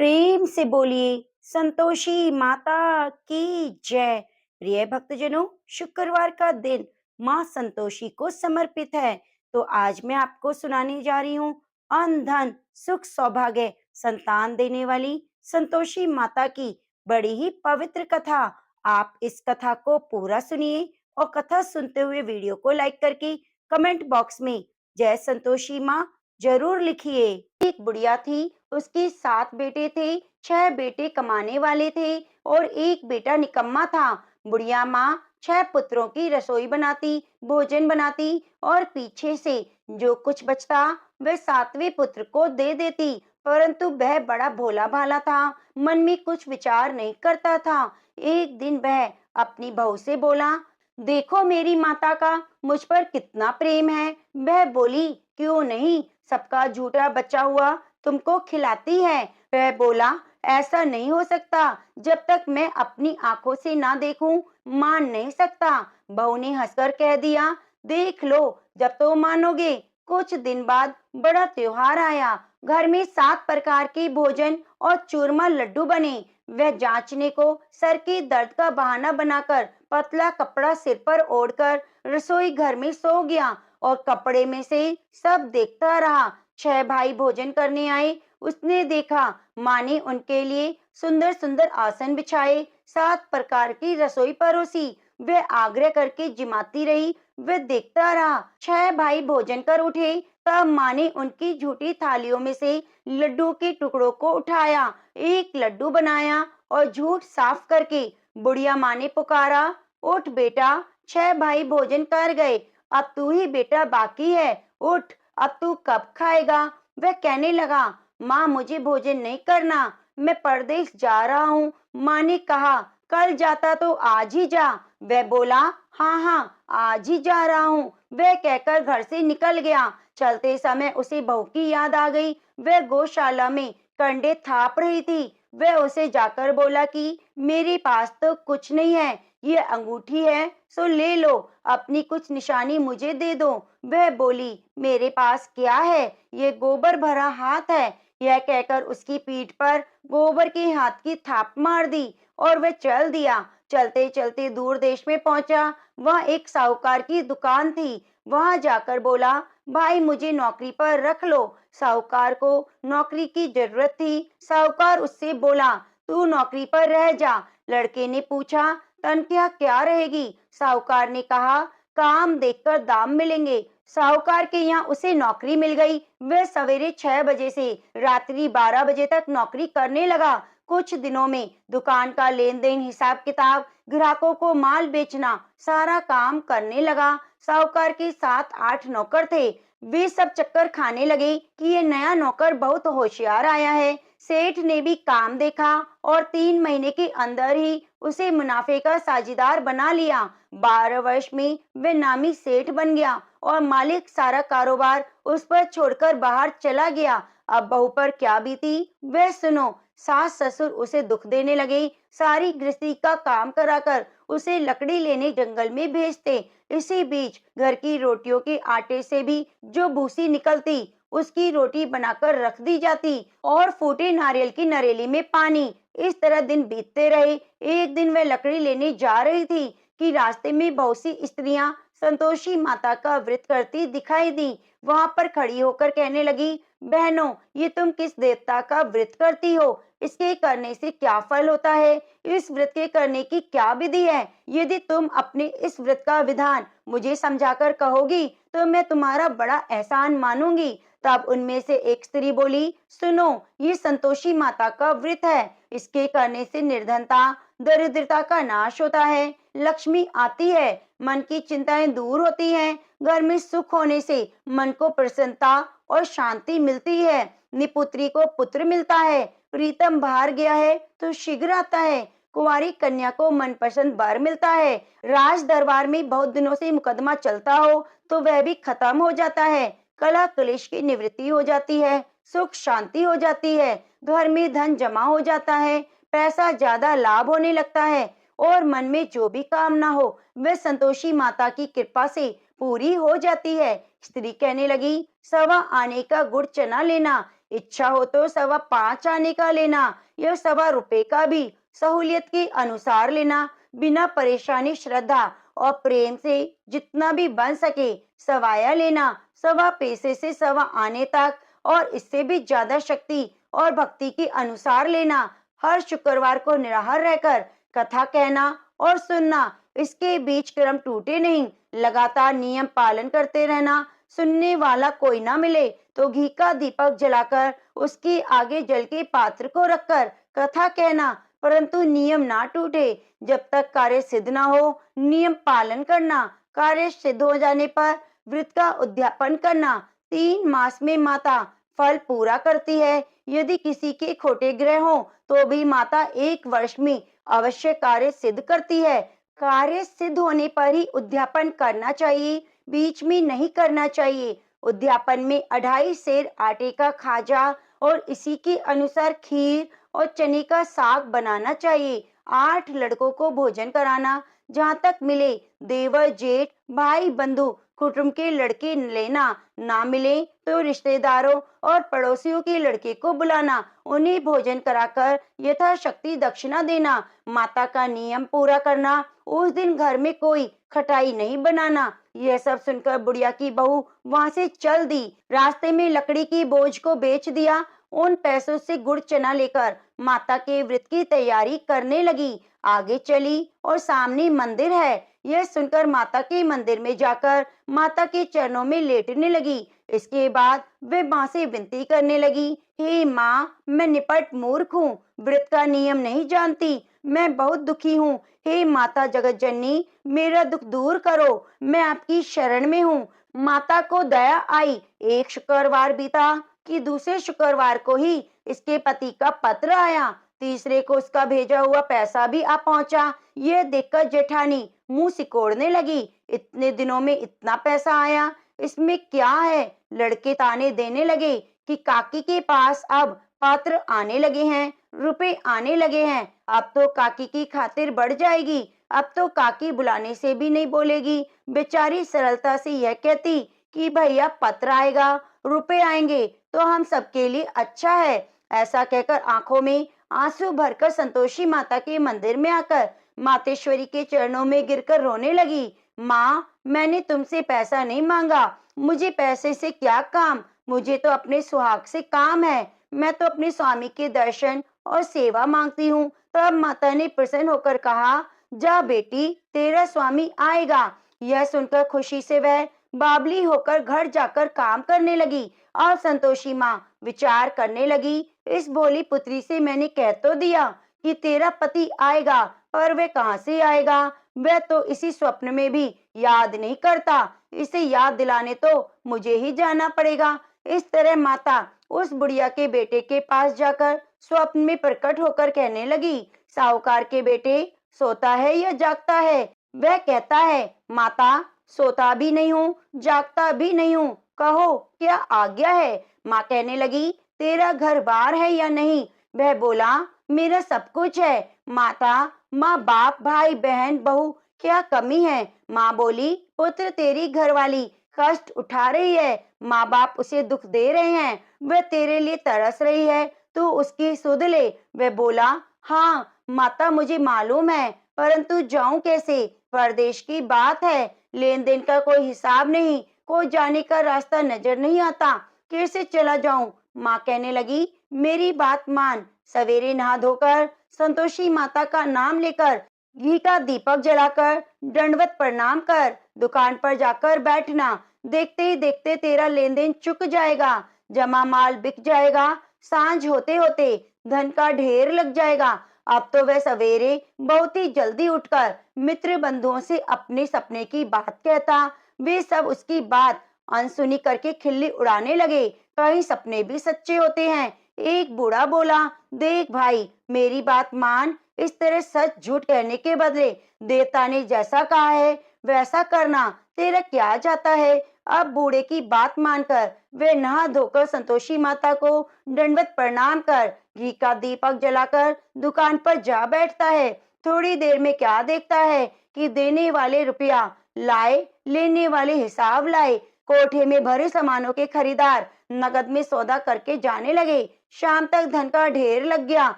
प्रेम से बोलिए संतोषी माता की जय। प्रिय भक्तजनों, शुक्रवार का दिन माँ संतोषी को समर्पित है। तो आज मैं आपको सुनाने जा रही हूँ अन्न धन सुख सौभाग्य संतान देने वाली संतोषी माता की बड़ी ही पवित्र कथा। आप इस कथा को पूरा सुनिए और कथा सुनते हुए वीडियो को लाइक करके कमेंट बॉक्स में जय संतोषी माँ जरूर लिखिए। एक बुढ़िया थी, उसके 7 बेटे थे। 6 बेटे कमाने वाले थे और एक बेटा निकम्मा था। बुढ़िया माँ 6 पुत्रों की रसोई बनाती, भोजन बनाती और पीछे से जो कुछ बचता वह 7वें पुत्र को दे देती। परंतु वह बड़ा भोला भाला था, मन में कुछ विचार नहीं करता था। एक दिन वह अपनी बहू से बोला, देखो मेरी माता का मुझ पर कितना प्रेम है। वह बोली, क्यों नहीं, सबका झूठा बचा हुआ तुमको खिलाती है। वह बोला, ऐसा नहीं हो सकता, जब तक मैं अपनी आंखों से ना देखूं मान नहीं सकता। बहू ने हंसकर कह दिया, देख लो जब तो मानोगे। कुछ दिन बाद बड़ा त्योहार आया। घर में 7 प्रकार के भोजन और चूरमा लड्डू बने। वह जांचने को सर के दर्द का बहाना बनाकर पतला कपड़ा सिर पर ओढ़कर रसोई घर में सो गया और कपड़े में से सब देखता रहा। 6 भाई भोजन करने आए। उसने देखा माँ ने उनके लिए सुंदर सुंदर आसन बिछाए, 7 प्रकार की रसोई परोसी। वह आग्रह करके जिमाती रही। वह देखता रहा। 6 भाई भोजन कर उठे, तब माँ ने उनकी झूठी थालियों में से लड्डू के टुकड़ों को उठाया, एक लड्डू बनाया और झूठ साफ करके बुढ़िया माँ ने पुकारा, उठ बेटा, 6 भाई भोजन कर गए, अब तू ही बेटा बाकी है, उठ, अब तू कब खाएगा। वह कहने लगा, माँ मुझे भोजन नहीं करना, मैं परदेश जा रहा हूँ। माँ ने कहा, कल जाता तो आज ही जा। वह बोला, हाँ हाँ आज ही जा रहा हूँ। वह कहकर घर से निकल गया। चलते समय उसे बहू की याद आ गई। वह गौशाला में कंडे थाप रही थी। वह उसे जाकर बोला कि मेरे पास तो कुछ नहीं है, ये अंगूठी है सो ले लो, अपनी कुछ निशानी मुझे दे दो। वह बोली, मेरे पास क्या है, ये गोबर भरा हाथ है। यह कहकर उसकी पीठ पर गोबर के हाथ की थाप मार दी और वह चल दिया। चलते चलते दूर देश में पहुंचा। वह एक साहूकार की दुकान थी। वहां जाकर बोला, भाई मुझे नौकरी पर रख लो। साहूकार को नौकरी की जरूरत थी। साहूकार उससे बोला, तू नौकरी पर रह जा। लड़के ने पूछा, तनख्वाह क्या रहेगी। साहूकार ने कहा, काम देखकर दाम मिलेंगे। साहूकार के यहाँ उसे नौकरी मिल गई। वह सवेरे 6 बजे से रात्रि 12 बजे तक नौकरी करने लगा। कुछ दिनों में दुकान का लेन देन, हिसाब किताब, ग्राहकों को माल बेचना, सारा काम करने लगा। साहूकार के 7-8 नौकर थे। वे सब चक्कर खाने लगे कि ये नया नौकर बहुत होशियार आया है। सेठ ने भी काम देखा और 3 महीने के अंदर ही उसे मुनाफे का साझीदार बना लिया। 12 वर्ष में वह नामी सेठ बन गया और मालिक सारा कारोबार उस पर छोड़कर बाहर चला गया। अब बहू पर क्या बीती वह सुनो। सास ससुर उसे दुख देने लगे। सारी गृहस्थी का काम कराकर उसे लकड़ी लेने जंगल में भेजते। इसी बीच घर की रोटियों के आटे से भी जो भूसी निकलती उसकी रोटी बनाकर रख दी जाती और फूटे नारियल की नरेली में पानी। इस तरह दिन बीतते रहे। एक दिन वह लकड़ी लेने जा रही थी कि रास्ते में बहुत सी स्त्रियां संतोषी माता का व्रत करती दिखाई दी। वहां पर खड़ी होकर कहने लगी, बहनों ये तुम किस देवता का व्रत करती हो, इसके करने से क्या फल होता है, इस व्रत के करने की क्या विधि है। यदि तुम अपने इस व्रत का विधान मुझे समझाकर कहोगी तो मैं तुम्हारा बड़ा एहसान मानूंगी। तब उनमें से एक स्त्री बोली, सुनो, ये संतोषी माता का व्रत है। इसके करने से निर्धनता, दरिद्रता का नाश होता है, लक्ष्मी आती है, मन की चिंताएं दूर होती हैं, घर में सुख होने से मन को प्रसन्नता और शांति मिलती है, निपुत्री को पुत्र मिलता है, प्रीतम बाहर गया है तो शीघ्र आता है, कुंवारी कन्या को मनपसंद वर मिलता है, राज दरबार में बहुत दिनों से मुकदमा चलता हो तो वह भी खत्म हो जाता है, कलह क्लेश की निवृत्ति हो जाती है, सुख शांति हो जाती है, घर में धन जमा हो जाता है, पैसा ज्यादा लाभ होने लगता है और मन में जो भी कामना हो वह संतोषी माता की कृपा से पूरी हो जाती है। स्त्री कहने लगी, सवा आने का गुड़ चना लेना, इच्छा हो तो 5.25 आने का लेना या 1.25 का भी, सहूलियत के अनुसार लेना। बिना परेशानी श्रद्धा और प्रेम से जितना भी बन सके सवाया लेना, 1.25 पैसे से 1.25 आने तक, और इससे भी ज्यादा शक्ति और भक्ति के अनुसार लेना। हर शुक्रवार को निराहार रहकर कथा कहना और सुनना, इसके बीच क्रम टूटे नहीं, लगातार नियम पालन करते रहना। सुनने वाला कोई ना मिले तो घी का दीपक जलाकर उसके आगे जल के पात्र को रखकर कथा कहना, परंतु नियम ना टूटे। जब तक कार्य सिद्ध ना हो नियम पालन करना। कार्य सिद्ध हो जाने पर व्रत का उद्यापन करना। 3 मास में माता फल पूरा करती है। यदि किसी के खोटे ग्रह हो तो भी माता 1 वर्ष में अवश्य कार्य सिद्ध करती है। कार्य सिद्ध होने पर ही उद्यापन करना चाहिए, बीच में नहीं करना चाहिए। उद्यापन में 2.5 सेर आटे का खाजा और इसी के अनुसार खीर और चने का साग बनाना चाहिए। 8 लड़कों को भोजन कराना, जहाँ तक मिले देवर जेठ भाई बंधु कुटुंब के लड़के लेना, ना मिले तो रिश्तेदारों और पड़ोसियों के लड़के को बुलाना, उन्हें भोजन कराकर यथाशक्ति दक्षिणा देना। माता का नियम पूरा करना, उस दिन घर में कोई खटाई नहीं बनाना। यह सब सुनकर बुढ़िया की बहू वहां से चल दी। रास्ते में लकड़ी की बोझ को बेच दिया। उन पैसों से गुड़ चना लेकर माता के व्रत की तैयारी करने लगी। आगे चली और सामने मंदिर है। यह सुनकर माता के मंदिर में जाकर माता के चरणों में लेटने लगी। इसके बाद वे माँ से विनती करने लगी, हे माँ, मैं निपट मूर्ख हूँ, व्रत का नियम नहीं जानती, मैं बहुत दुखी हूँ। हे माता जगत जननी, मेरा दुख दूर करो, मैं आपकी शरण में हूँ। माता को दया आई। एक शुक्रवार बीता कि दूसरे शुक्रवार को ही इसके पति का पत्र आया। तीसरे को उसका भेजा हुआ पैसा भी आ पहुंचा। यह देखकर जेठानी मुंह सिकोड़ने लगी। इतने दिनों में इतना पैसा आया, इसमें क्या है? लड़के ताने देने लगे कि काकी के पास अब पात्र आने लगे हैं, रुपए आने लगे हैं, अब तो काकी की खातिर बढ़ जाएगी, अब तो काकी बुलाने से भी नहीं बोलेगी। बेचारी सरलता से यह कहती कि भैया पत्र आएगा, रुपए आएंगे तो हम सबके लिए अच्छा है। ऐसा कहकर आंखों में आंसू भरकर संतोषी माता के मंदिर में आकर मातेश्वरी के चरणों में गिरकर रोने लगी। माँ, मैंने तुमसे पैसा नहीं मांगा, मुझे पैसे से क्या काम, मुझे तो अपने सुहाग से काम है। मैं तो अपने स्वामी के दर्शन और सेवा मांगती हूँ। तब माता ने प्रसन्न होकर कहा, जा बेटी, तेरा स्वामी आएगा। यह सुनकर खुशी से वह बावली होकर घर जाकर काम करने लगी। और संतोषी माँ विचार करने लगी, इस भोली पुत्री से मैंने कह तो दिया कि तेरा पति आएगा, पर वह कहाँ से आएगा? वह तो इसी स्वप्न में भी याद नहीं करता। इसे याद दिलाने तो मुझे ही जाना पड़ेगा। इस तरह माता उस बुढ़िया के बेटे के पास जाकर स्वप्न में प्रकट होकर कहने लगी, साहूकार के बेटे, सोता है या जागता है? वह कहता है, माता, सोता भी नहीं हूँ, जागता भी नहीं हूँ, कहो क्या आज्ञा है? माँ कहने लगी, तेरा घर बार है या नहीं? वह बोला, मेरा सब कुछ है। माता, माँ बाप भाई बहन बहू क्या कमी है? माँ बोली, पुत्र तेरी घरवाली कष्ट उठा रही है, माँ बाप उसे दुख दे रहे हैं, वह तेरे लिए तरस रही है, तू उसकी सुध ले। वह बोला, हाँ माता, मुझे मालूम है, परंतु जाऊं कैसे? परदेश की बात है, लेन देन का कोई हिसाब नहीं, कोई जाने का रास्ता नजर नहीं आता, कैसे चला जाऊं? माँ कहने लगी, मेरी बात मान, सवेरे नहा धोकर संतोषी माता का नाम लेकर घी का दीपक जलाकर दंडवत प्रणाम कर दुकान पर जाकर बैठना। देखते ही देखते तेरा लेन देन चुक जाएगा, जमा माल बिक जाएगा, सांझ होते होते धन का ढेर लग जाएगा। अब तो वह सवेरे बहुत ही जल्दी उठकर मित्र बंधुओं से अपने सपने की बात कहता। वे सब उसकी बात अनसुनी करके खिल्ली उड़ाने लगे। कई सपने भी सच्चे होते हैं। एक बूढ़ा बोला, देख भाई, मेरी बात मान, इस तरह सच झूठ कहने के बदले देवता ने जैसा कहा है वैसा करना, तेरा क्या जाता है? अब बूढ़े की बात मानकर वे नहा धोकर संतोषी माता को दंडवत प्रणाम कर घी का दीपक जलाकर दुकान पर जा बैठता है। थोड़ी देर में क्या देखता है कि देने वाले रुपया लाए, लेने वाले हिसाब लाए। कोठे में भरे सामानों के खरीदार नगद में सौदा करके जाने लगे। शाम तक धन का ढेर लग गया।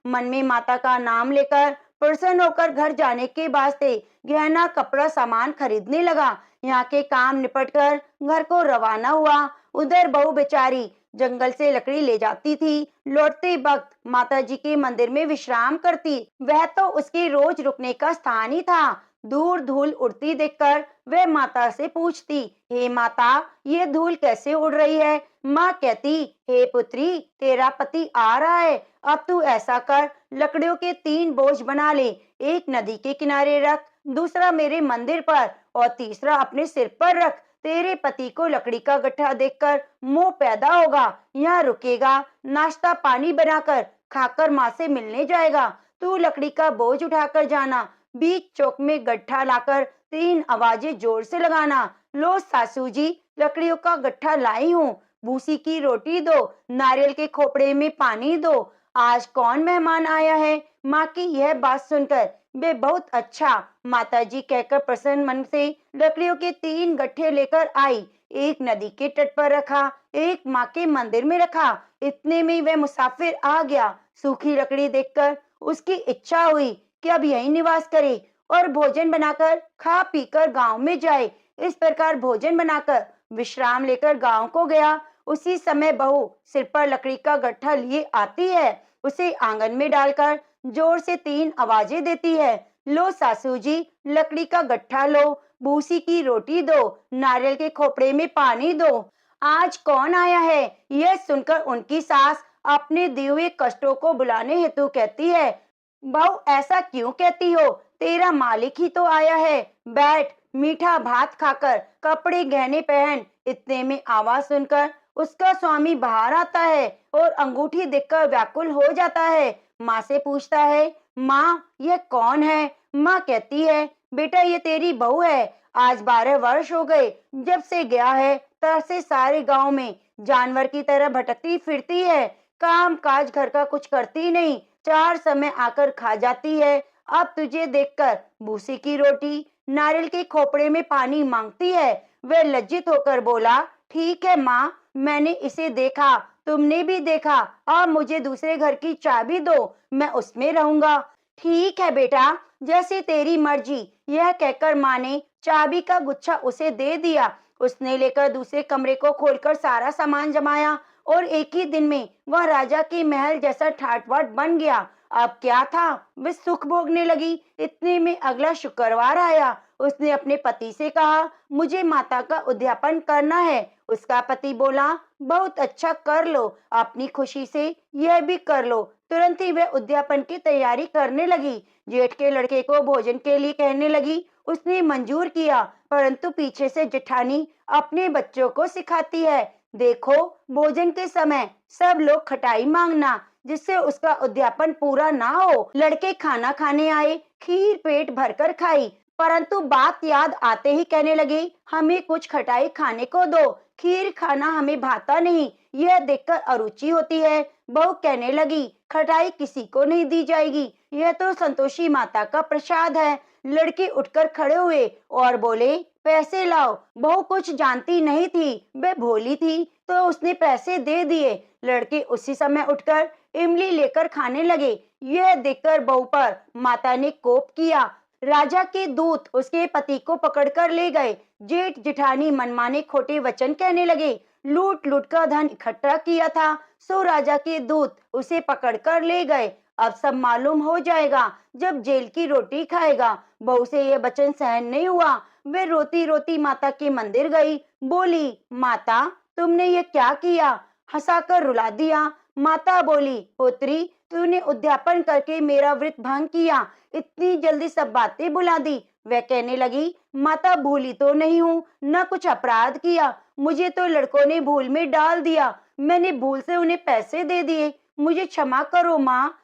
मन में माता का नाम लेकर प्रसन्न होकर घर जाने के वास्ते गहना कपड़ा सामान खरीदने लगा। यहाँ के काम निपटकर घर को रवाना हुआ। उधर बहू बेचारी जंगल से लकड़ी ले जाती थी। लौटते वक्त माता जी के मंदिर में विश्राम करती। वह तो उसके रोज रुकने का स्थान ही था। दूर धूल उड़ती देखकर वह माता से पूछती, हे माता, ये धूल कैसे उड़ रही है? माँ कहती, हे पुत्री, तेरा पति आ रहा है। अब तू ऐसा कर, लकड़ियों के 3 बोझ बना ले। एक नदी के किनारे रख, दूसरा मेरे मंदिर पर और तीसरा अपने सिर पर रख। तेरे पति को लकड़ी का गट्ठा देखकर मोह पैदा होगा। यहाँ रुकेगा, नाश्ता पानी बनाकर खाकर माँ से मिलने जाएगा। तू लकड़ी का बोझ उठाकर जाना। बीच चौक में गट्ठा लाकर 3 आवाजें जोर से लगाना। लो सासू जी, लकड़ियों का गट्ठा लाई हूँ। भूसी की रोटी दो, नारियल के खोपड़े में पानी दो। आज कौन मेहमान आया है? माँ की यह बात सुनकर वे बहुत अच्छा माताजी कहकर प्रसन्न मन से लकड़ियों के 3 गट्ठे लेकर आई। एक नदी के तट पर रखा, एक माँ के मंदिर में रखा। इतने में वह मुसाफिर आ गया। सूखी लकड़ी देखकर उसकी इच्छा हुई कि अब यहीं निवास करे और भोजन बनाकर खा पीकर गांव में जाए। इस प्रकार भोजन बनाकर विश्राम लेकर गांव को गया। उसी समय बहू सिर पर लकड़ी का गट्ठा लिए आती है। उसे आंगन में डालकर जोर से 3 आवाजें देती है। लो सासू जी, लकड़ी का गट्ठा लो, भूसी की रोटी दो, नारियल के खोपड़े में पानी दो। आज कौन आया है? यह सुनकर उनकी सास अपने दिए हुए कष्टों को बुलाने हेतु कहती है, बहू ऐसा क्यों कहती हो? तेरा मालिक ही तो आया है। बैठ, मीठा भात खाकर कपड़े गहने पहन। इतने में आवाज सुनकर उसका स्वामी बाहर आता है और अंगूठी देखकर व्याकुल हो जाता है। माँ से पूछता है, माँ यह कौन है? माँ कहती है, बेटा ये तेरी बहू है। आज 12 वर्ष हो गए जब से गया है। तब से सारे गांव में जानवर की तरह भटकती फिरती है। काम काज घर का कुछ करती नहीं, 4 समय आकर खा जाती है। अब तुझे देखकर भूसी की रोटी, नारियल के खोपड़े में पानी मांगती है। वह लज्जित होकर बोला, ठीक है माँ, मैंने इसे देखा, तुमने भी देखा। अब मुझे दूसरे घर की चाबी दो, मैं उसमें रहूंगा। ठीक है बेटा, जैसी तेरी मर्जी। यह कहकर माँ ने चाबी का गुच्छा उसे दे दिया। उसने लेकर दूसरे कमरे को खोलकर सारा सामान जमाया और एक ही दिन में वह राजा के महल जैसा ठाट-बाट बन गया। अब क्या था, वे सुख भोगने लगी। इतने में अगला शुक्रवार आया। उसने अपने पति से कहा, मुझे माता का उद्यापन करना है। उसका पति बोला, बहुत अच्छा, कर लो, अपनी खुशी से यह भी कर लो। तुरंत ही वह उद्यापन की तैयारी करने लगी। जेठ के लड़के को भोजन के लिए कहने लगी। उसने मंजूर किया, परंतु पीछे से जेठानी अपने बच्चों को सिखाती है, देखो भोजन के समय सब लोग खटाई मांगना, जिससे उसका उद्यापन पूरा ना हो। लड़के खाना खाने आए, खीर पेट भरकर खाई, परंतु बात याद आते ही कहने लगे, हमें कुछ खटाई खाने को दो, खीर खाना हमें भाता नहीं। यह देखकर अरुचि होती है। बहू कहने लगी, खटाई किसी को नहीं दी जाएगी, यह तो संतोषी माता का प्रसाद है। लड़के उठकर खड़े हुए और बोले, पैसे लाओ। बहू कुछ जानती नहीं थी, वह भोली थी, तो उसने पैसे दे दिए। लड़के उसी समय उठकर इमली लेकर खाने लगे। यह देखकर बहू पर माता ने कोप किया। राजा के दूत उसके पति को पकड़कर ले गए। जेठ जेठानी मनमाने खोटे वचन कहने लगे। लूट लूट का धन इकट्ठा किया था, सो राजा के दूत उसे पकड़कर ले गए। अब सब मालूम हो जाएगा जब जेल की रोटी खाएगा। बहू से यह वचन सहन नहीं हुआ। वे रोती रोती माता के मंदिर गई। बोली, माता तुमने ये क्या किया? हंसाकर रुला दिया। माता बोली, पुत्री तूने उद्यापन करके मेरा व्रत भंग किया, इतनी जल्दी सब बातें भुला दी। वह कहने लगी, माता भूली तो नहीं हूँ, न कुछ अपराध किया, मुझे तो लड़कों ने भूल में डाल दिया, मैंने भूल से उन्हें पैसे दे दिए, मुझे क्षमा करो माँ।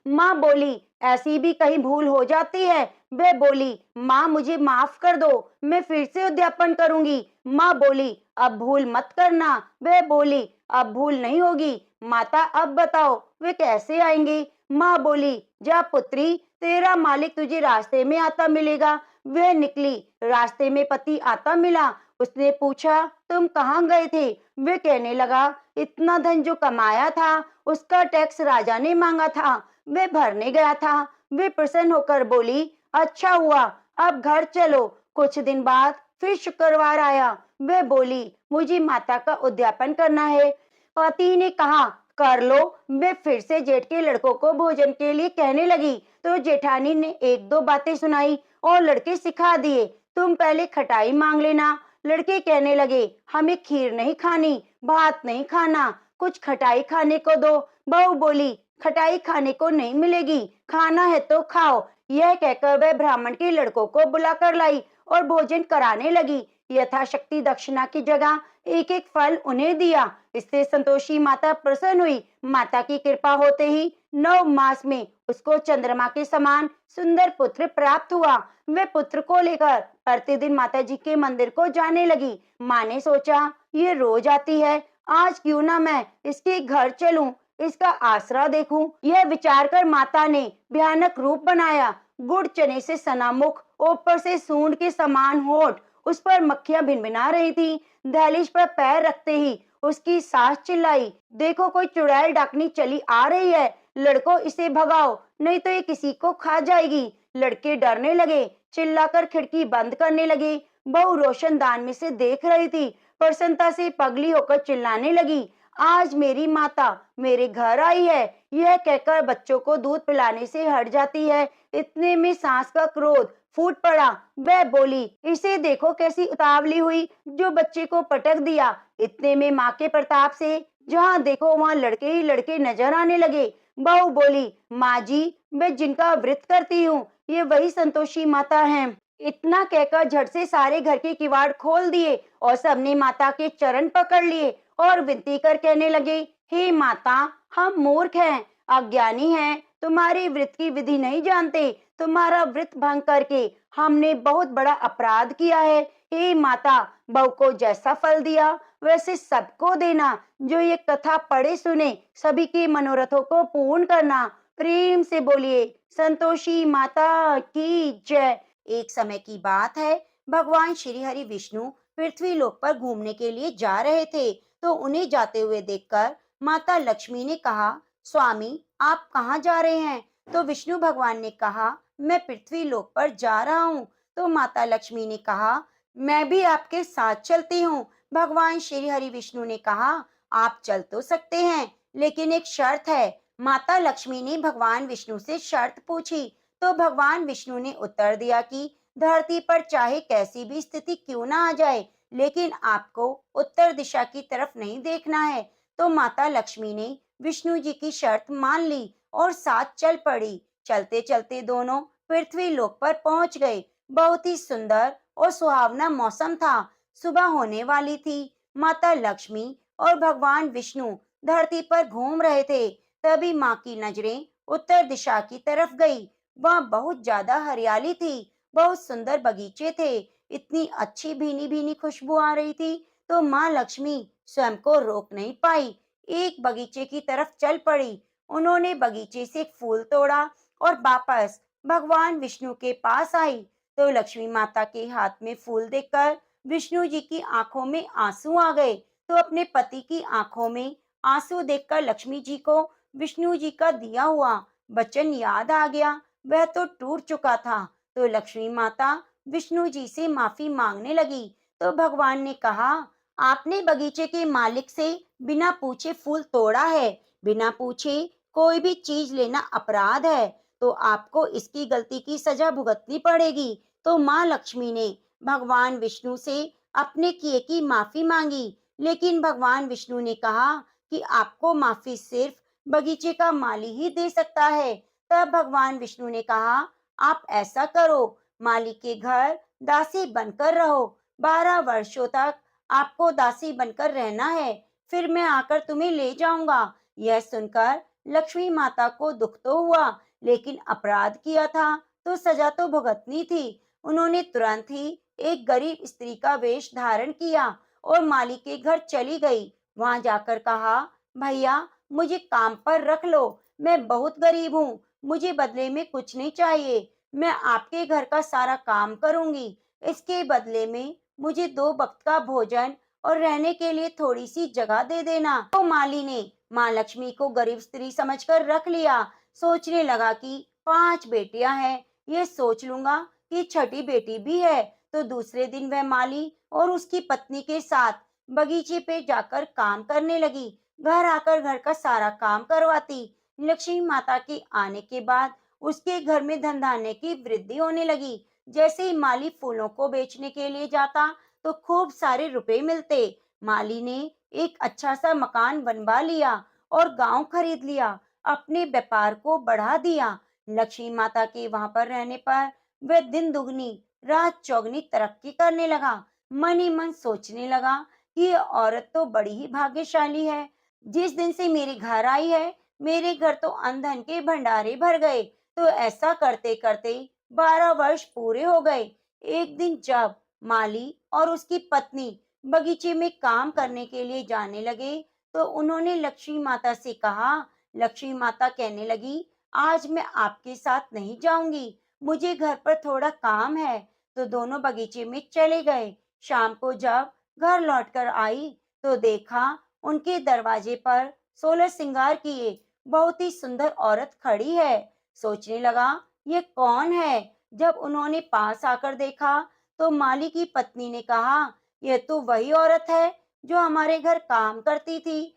माँ बोली, ऐसी भी कहीं भूल हो जाती है। वह बोली, माँ मुझे माफ कर दो, मैं फिर से उद्यापन करूंगी। माँ बोली, अब भूल मत करना। वह बोली, अब भूल नहीं होगी। माता अब बताओ वे कैसे आएंगे? माँ बोली, जा पुत्री, तेरा मालिक तुझे रास्ते में आता मिलेगा। वह निकली, रास्ते में पति आता मिला। उसने पूछा, तुम कहाँ गए थे? वह कहने लगा, इतना धन जो कमाया था उसका टैक्स राजा ने मांगा था, वे भरने गया था। वे प्रसन्न होकर बोली, अच्छा हुआ, अब घर चलो। कुछ दिन बाद फिर शुक्रवार आया। वे बोली, मुझे माता का उद्यापन करना है। पति ने कहा, कर लो। वे फिर से जेठ के लड़कों को भोजन के लिए कहने लगी तो जेठानी ने एक दो बातें सुनाई और लड़के सिखा दिए। तुम पहले खटाई मांग लेना। लड़के कहने लगे, हमें खीर नहीं खानी, भात नहीं खाना, कुछ खटाई खाने को दो। बहू बोली, खटाई खाने को नहीं मिलेगी, खाना है तो खाओ। यह कहकर वह ब्राह्मण के लड़कों को बुलाकर लाई और भोजन कराने लगी। यथाशक्ति दक्षिणा की जगह एक एक फल उन्हें दिया। इससे संतोषी माता प्रसन्न हुई। माता की कृपा होते ही 9 मास में उसको चंद्रमा के समान सुंदर पुत्र प्राप्त हुआ। वे पुत्र को लेकर प्रतिदिन माता जी के मंदिर को जाने लगी। माँ ने सोचा, ये रोज आती है, आज क्यों ना मैं इसके घर चलूं, इसका आसरा देखूं। यह विचार कर माता ने भयानक रूप बनाया। गुड़ चने से सना मुख, ऊपर से सूंड के समान होठ, उस पर मक्खियां भिनभिना रही थी। दहलीज पर पैर रखते ही उसकी सास चिल्लाई, देखो कोई चुड़ैल डाकनी चली आ रही है, लड़को इसे भगाओ, नहीं तो ये किसी को खा जाएगी। लड़के डरने लगे, चिल्लाकर खिड़की बंद करने लगे। बहू रोशनदान में से देख रही थी, प्रसन्नता से पगली होकर चिल्लाने लगी, आज मेरी माता मेरे घर आई है। यह कहकर बच्चों को दूध पिलाने से हट जाती है। इतने में सास का क्रोध फूट पड़ा। वह बोली, इसे देखो कैसी उतावली हुई, जो बच्चे को पटक दिया। इतने में माँ के प्रताप से जहाँ देखो वहाँ लड़के ही लड़के नजर आने लगे। बहू बोली, माँ जी, मैं जिनका व्रत करती हूँ ये वही संतोषी माता हैं। इतना कहकर झट से सारे घर के किवाड़ खोल दिए और सबने माता के चरण पकड़ लिए और विनती कर कहने लगे, हे माता, हम मूर्ख हैं, अज्ञानी हैं, तुम्हारे व्रत की विधि नहीं जानते। तुम्हारा व्रत भंग करके हमने बहुत बड़ा अपराध किया है। हे माता, बहू को जैसा फल दिया वैसे सबको देना। जो ये कथा पढ़े सुने सभी के मनोरथों को पूर्ण करना। प्रेम से बोलिए, संतोषी माता की जय। एक समय की बात है, भगवान श्री हरि विष्णु पृथ्वी लोक पर घूमने के लिए जा रहे थे। तो उन्हें जाते हुए देखकर माता लक्ष्मी ने कहा, स्वामी आप कहाँ जा रहे हैं? तो विष्णु भगवान ने कहा, मैं पृथ्वी लोक पर जा रहा हूँ। तो माता लक्ष्मी ने कहा, मैं भी आपके साथ चलती हूँ। भगवान श्री हरि विष्णु ने कहा, आप चल तो सकते हैं, लेकिन एक शर्त है। माता लक्ष्मी ने भगवान विष्णु से शर्त पूछी। तो भगवान विष्णु ने उत्तर दिया कि धरती पर चाहे कैसी भी स्थिति क्यों ना आ जाए, लेकिन आपको उत्तर दिशा की तरफ नहीं देखना है। तो माता लक्ष्मी ने विष्णु जी की शर्त मान ली और साथ चल पड़ी। चलते चलते दोनों पृथ्वी लोक पर पहुंच गए। बहुत ही सुंदर और सुहावना मौसम था। सुबह होने वाली थी। माता लक्ष्मी और भगवान विष्णु धरती पर घूम रहे थे। तभी माँ की नजरें उत्तर दिशा की तरफ गई। वहाँ बहुत ज्यादा हरियाली थी, बहुत सुंदर बगीचे थे। इतनी अच्छी भीनी भीनी खुशबू आ रही थी तो माँ लक्ष्मी स्वयं को रोक नहीं पाई, एक बगीचे की तरफ चल पड़ी। उन्होंने बगीचे से एक फूल तोड़ा और वापस भगवान विष्णु के पास आई। तो लक्ष्मी माता के हाथ में फूल देखकर विष्णु जी की आंखों में आंसू आ गए। तो अपने पति की आंखों में आंसू देखकर लक्ष्मी जी को विष्णु जी का दिया हुआ वचन याद आ गया। वह तो टूट चुका था। तो लक्ष्मी माता विष्णु जी से माफी मांगने लगी। तो भगवान ने कहा, आपने बगीचे के मालिक से बिना पूछे फूल तोड़ा है। बिना पूछे कोई भी चीज लेना अपराध है, तो आपको इसकी गलती की सजा भुगतनी पड़ेगी। तो माँ लक्ष्मी ने भगवान विष्णु से अपने किए की माफी मांगी, लेकिन भगवान विष्णु ने कहा कि आपको माफी सिर्फ बगीचे का माली ही दे सकता है। तब भगवान विष्णु ने कहा, आप ऐसा करो, माली के घर दासी बनकर रहो। 12 वर्षों तक आपको दासी बनकर रहना है, फिर मैं आकर तुम्हें ले जाऊंगा। यह सुनकर लक्ष्मी माता को दुख तो हुआ, लेकिन अपराध किया था तो सजा तो भुगतनी थी। उन्होंने तुरंत ही एक गरीब स्त्री का वेश धारण किया और माली के घर चली गई। वहां जाकर कहा, भैया मुझे काम पर रख लो, मैं बहुत गरीब हूँ, मुझे बदले में कुछ नहीं चाहिए, मैं आपके घर का सारा काम करूंगी। इसके बदले में मुझे 2 वक्त का भोजन और रहने के लिए थोड़ी सी जगह दे देना। तो माली ने माँ लक्ष्मी को गरीब स्त्री समझकर रख लिया। सोचने लगा कि 5 बेटियां हैं, ये सोच लूंगा कि छठी बेटी भी है। तो दूसरे दिन वह माली और उसकी पत्नी के साथ बगीचे पे जाकर काम करने लगी। घर आकर घर का सारा काम करवाती। लक्ष्मी माता के आने के बाद उसके घर में धन धान्य की वृद्धि होने लगी। जैसे ही माली फूलों को बेचने के लिए जाता तो खूब सारे रुपए मिलते। माली ने एक अच्छा सा मकान बनवा लिया और गांव खरीद लिया। अपने व्यापार को बढ़ा दिया। लक्ष्मी माता के वहां पर रहने पर वह दिन दुगनी रात चौगनी तरक्की करने लगा। मन ही मन सोचने लगा कि ये औरत तो बड़ी ही भाग्यशाली है। जिस दिन से मेरे घर आई है, मेरे घर तो अन्न धन के भंडारे भर गए। तो ऐसा करते करते 12 वर्ष पूरे हो गए। एक दिन जब माली और उसकी पत्नी बगीचे में काम करने के लिए जाने लगे तो उन्होंने लक्ष्मी माता से कहा। लक्ष्मी माता कहने लगी, आज मैं आपके साथ नहीं जाऊंगी, मुझे घर पर थोड़ा काम है। तो दोनों बगीचे में चले गए। शाम को जब घर लौटकर आई तो देखा उनके दरवाजे पर 16 श्रृंगार किए बहुत ही सुंदर औरत खड़ी है। सोचने लगा, ये कौन है। जब उन्होंने पास आकर देखा तो माली की पत्नी ने कहा, यह तो वही औरत है जो हमारे घर काम करती थी।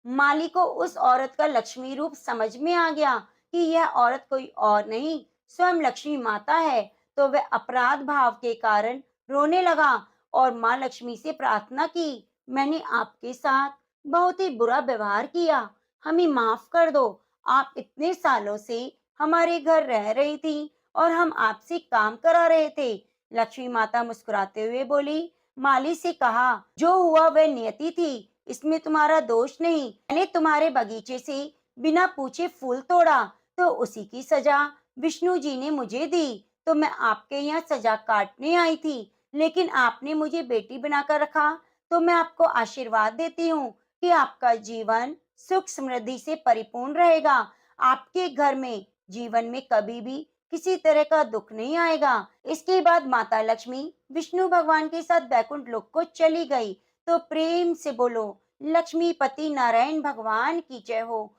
माली को उस औरत का लक्ष्मी रूप समझ में आ गया कि यह औरत कोई और नहीं, स्वयं लक्ष्मी माता है। तो वह अपराध भाव के कारण रोने लगा और माँ लक्ष्मी से प्रार्थना की, मैंने आपके साथ बहुत ही बुरा व्यवहार किया, हमें माफ कर दो। आप इतने सालों से हमारे घर रह रही थी और हम आपसे काम करा रहे थे। लक्ष्मी माता मुस्कुराते हुए बोली, माली से कहा, जो हुआ वह नियति थी, इसमें तुम्हारा दोष नहीं। मैंने तुम्हारे बगीचे से बिना पूछे फूल तोड़ा तो उसी की सजा विष्णु जी ने मुझे दी। तो मैं आपके यहाँ सजा काटने आई थी, लेकिन आपने मुझे बेटी बनाकर रखा। तो मैं आपको आशीर्वाद देती हूँ कि आपका जीवन सुख समृद्धि से परिपूर्ण रहेगा। आपके घर में जीवन में कभी भी किसी तरह का दुख नहीं आएगा। इसके बाद माता लक्ष्मी विष्णु भगवान के साथ बैकुंठ लोक को चली गई। तो प्रेम से बोलो, लक्ष्मीपति नारायण भगवान की जय हो।